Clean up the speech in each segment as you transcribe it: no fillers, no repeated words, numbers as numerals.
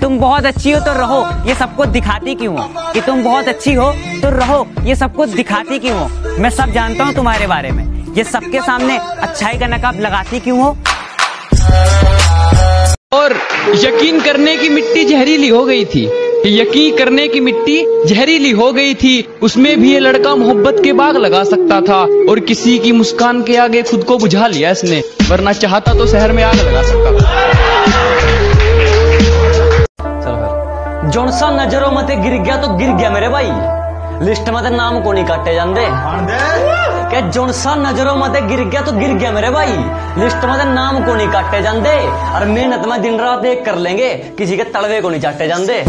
तुम बहुत अच्छी हो तो रहो, ये सबको दिखाती क्यों हो? कि तुम बहुत अच्छी हो तो रहो, ये सबको दिखाती क्यों हो? मैं सब जानता हूँ तुम्हारे बारे में, ये सबके सामने अच्छाई का नकाब लगाती क्यों हो? और यकीन करने की मिट्टी जहरीली हो गई थी, यकीन करने की मिट्टी जहरीली हो गई थी। उसमें भी ये लड़का मोहब्बत के बाग लगा सकता था और किसी की मुस्कान के आगे खुद को बुझा लिया इसने, वरना चाहता तो शहर में आग लगा सकता था। जोन सा नजरों मते गिर गया तो गिर गया मेरे भाई, लिस्ट में नाम को नहीं काटे जाते। क्या जोन सा नजरों मते गिर गया तो गिर गया मेरे भाई, लिस्ट में नाम को नहीं काटे जाते। और मेहनत में दिन रात एक कर लेंगे, किसी के तलवे को नहीं चाटे जाते।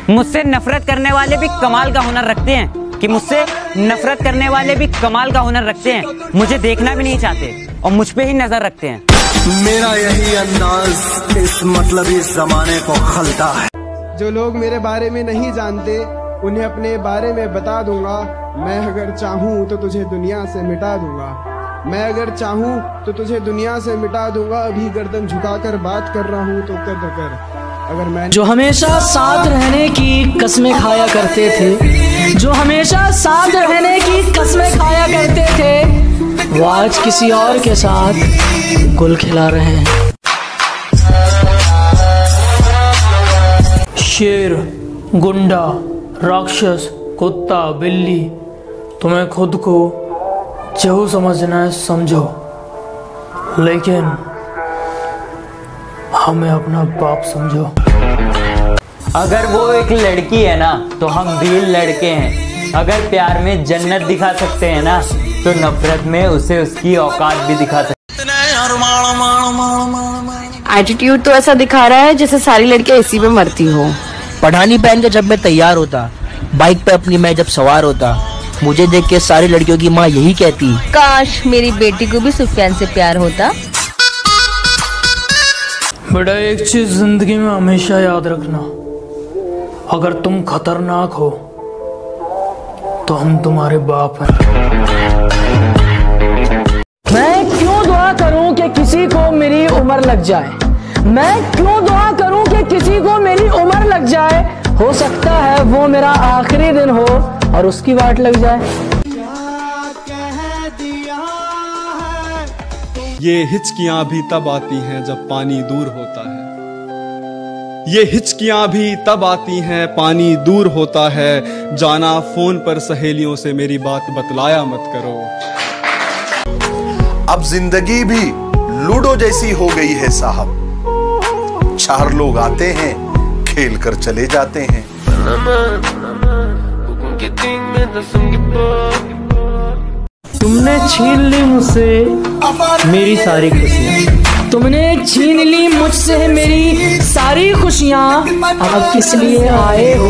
मुझसे नफरत करने वाले भी कमाल का हुनर रखते हैं, कि मुझसे नफरत करने वाले भी कमाल का हुनर रखते हैं। मुझे देखना भी नहीं चाहते और मुझ पे ही नजर रखते हैं। मेरा यही अंदाज इस मतलबी जमाने को खलता है। जो लोग मेरे बारे में नहीं जानते उन्हें अपने बारे में बता दूंगा। मैं अगर चाहूँ तो तुझे दुनिया से मिटा दूंगा, मैं अगर चाहूँ तो तुझे दुनिया से मिटा दूंगा। अभी गर्दन झुकाकर बात कर रहा हूँ तो कद्र कर। अगर मैं जो हमेशा साथ रहने की कस्में खाया करते थे, जो हमेशा साथ रहने की कस्में खाया करते थे, वो आज किसी और के साथ गुल खिला रहे हैं। शेर, गुंडा, राक्षस, कुत्ता, बिल्ली, तुम्हें खुद को जो समझना है समझो, लेकिन हमें अपना बाप समझो। अगर वो एक लड़की है ना तो हम भी लड़के हैं। अगर प्यार में जन्नत दिखा सकते हैं ना तो नफरत में उसे उसकी औकात भी दिखा सकते हैं। एटीट्यूड तो ऐसा दिखा रहा है जैसे सारी लड़कियां इसी में मरती हो। पठानी पहन के जब मैं तैयार होता, बाइक पे अपनी मैं जब सवार होता, मुझे देख के सारी लड़कियों की माँ यही कहती, काश मेरी बेटी को भी सुफियान से प्यार होता। बेटा एक चीज जिंदगी में हमेशा याद रखना, अगर तुम खतरनाक हो तो हम तुम्हारे बाप हैं। मैं क्यों दुआ करूं कि किसी को मेरी उम्र लग जाए, मैं क्यों दुआ करूं कि किसी को मेरी उम्र लग जाए। हो सकता है वो मेरा आखिरी दिन हो और उसकी वाट लग जाए। ये हिचकियां भी तब आती हैं जब पानी दूर होता है, ये हिचकियां भी तब आती हैं पानी दूर होता है। जाना फोन पर सहेलियों से मेरी बात बतलाया मत करो। अब जिंदगी भी लूडो जैसी हो गई है साहब, 4 लोग आते हैं खेल कर चले जाते हैं। तुमने छीन ली मुझसे मेरी सारी खुशियाँ, तुमने छीन ली मुझसे मेरी सारी खुशियाँ। अब किस लिए आए हो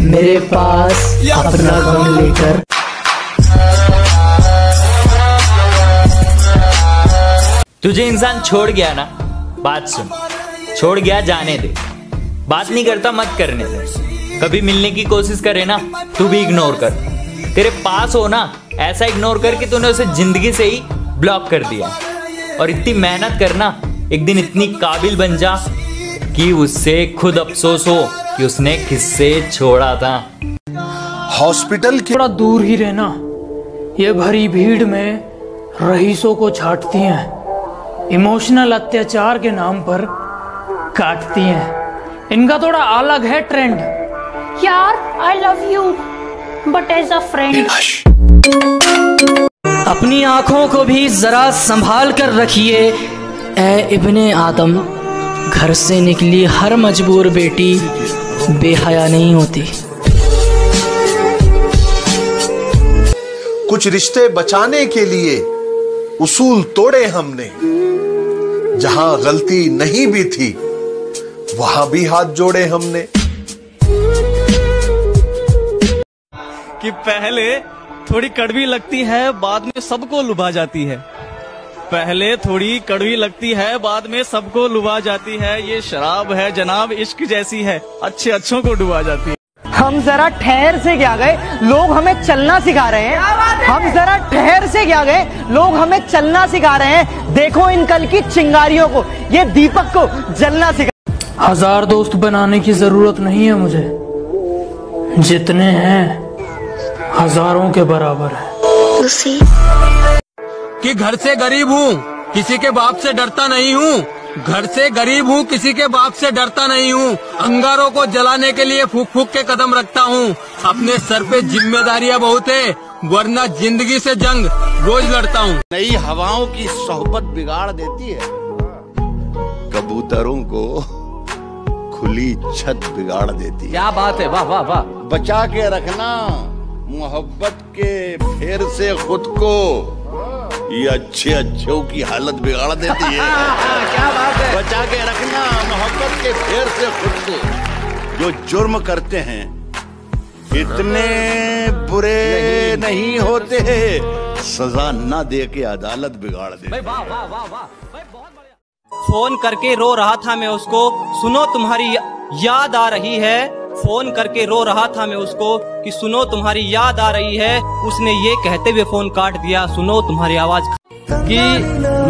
मेरे पास अपना गम लेकर। तुझे इंसान छोड़ गया ना, बात सुन, छोड़ गया जाने दे, बात नहीं करता मत करने दे। कभी मिलने की कोशिश करे ना तू भी इग्नोर कर, तेरे पास हो ना ऐसा इग्नोर कर कि तूने उसे जिंदगी से ही ब्लॉक कर दिया। और इतनी मेहनत करना, एक दिन इतनी काबिल बन जा कि उससे खुद अफसोस हो कि उसने किससे छोड़ा था। हॉस्पिटल के थोड़ा दूर ही रहना, ये भरी भीड़ में रईसों को छाटती हैं, इमोशनल अत्याचार के नाम पर काटती हैं। इनका थोड़ा अलग है ट्रेंड। यार I love you but as a friend. अपनी आंखों को भी जरा संभाल कर रखिए ए इब्ने आदम। घर से निकली हर मजबूर बेटी बेहया नहीं होती। कुछ रिश्ते बचाने के लिए उसूल तोड़े हमने, जहां गलती नहीं भी थी वहां भी हाथ जोड़े हमने। कि पहले थोड़ी कड़वी लगती है बाद में सबको लुभा जाती है, पहले थोड़ी कड़वी लगती है बाद में सबको लुभा जाती है। ये शराब है जनाब इश्क जैसी है, अच्छे अच्छों को डुबा जाती है। हम जरा ठहर से क्या गए, लोग हमें चलना सिखा रहे हैं। हम जरा ठहर से क्या गए, लोग हमें चलना सिखा रहे हैं। देखो इन कल की चिंगारियों को, ये दीपक को जलना सिखा। 1000 दोस्त बनाने की जरूरत नहीं है मुझे, जितने हैं हजारों के बराबर है। कि घर से गरीब हूँ, किसी के बाप से डरता नहीं हूँ। घर से गरीब हूँ, किसी के बाप से डरता नहीं हूँ। अंगारों को जलाने के लिए फूक फूक के कदम रखता हूँ। अपने सर पे जिम्मेदारियाँ बहुत है, वरना जिंदगी से जंग रोज लड़ता हूँ। नई हवाओं की सोहबत बिगाड़ देती है, कबूतरों को खुली छत बिगाड़ देती है। क्या बात है, वाह वाह वाह। बचा के रखना मोहब्बत के फेर से खुद को, ये अच्छे अच्छों की हालत बिगाड़ देती है। क्या बात है। बचा के रखना मोहब्बत के फेर से खुद को। जो जुर्म करते हैं इतने बुरे नहीं होते, सजा न दे के अदालत बिगाड़ देती। वाह वाह वाह वाह। फोन करके रो रहा था मैं उसको, सुनो तुम्हारी याद आ रही है। फोन करके रो रहा था मैं उसको कि सुनो तुम्हारी याद आ रही है। उसने ये कहते हुए फोन काट दिया, सुनो तुम्हारी आवाज। कि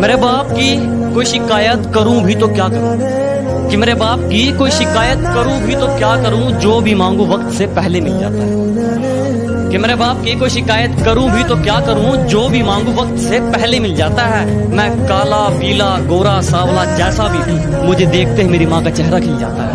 मेरे बाप की कोई शिकायत करूं भी तो क्या करूं, कि मेरे बाप की कोई शिकायत करूं भी तो क्या करूं, जो भी मांगू वक्त से पहले मिल जाता है। कि मेरे बाप की कोई शिकायत करूं भी तो क्या करूं, जो भी मांगू वक्त से पहले मिल जाता है। मैं काला पीला गोरा सावला जैसा भी हूं, मुझे देखते ही मेरी माँ का चेहरा खिल जाता है।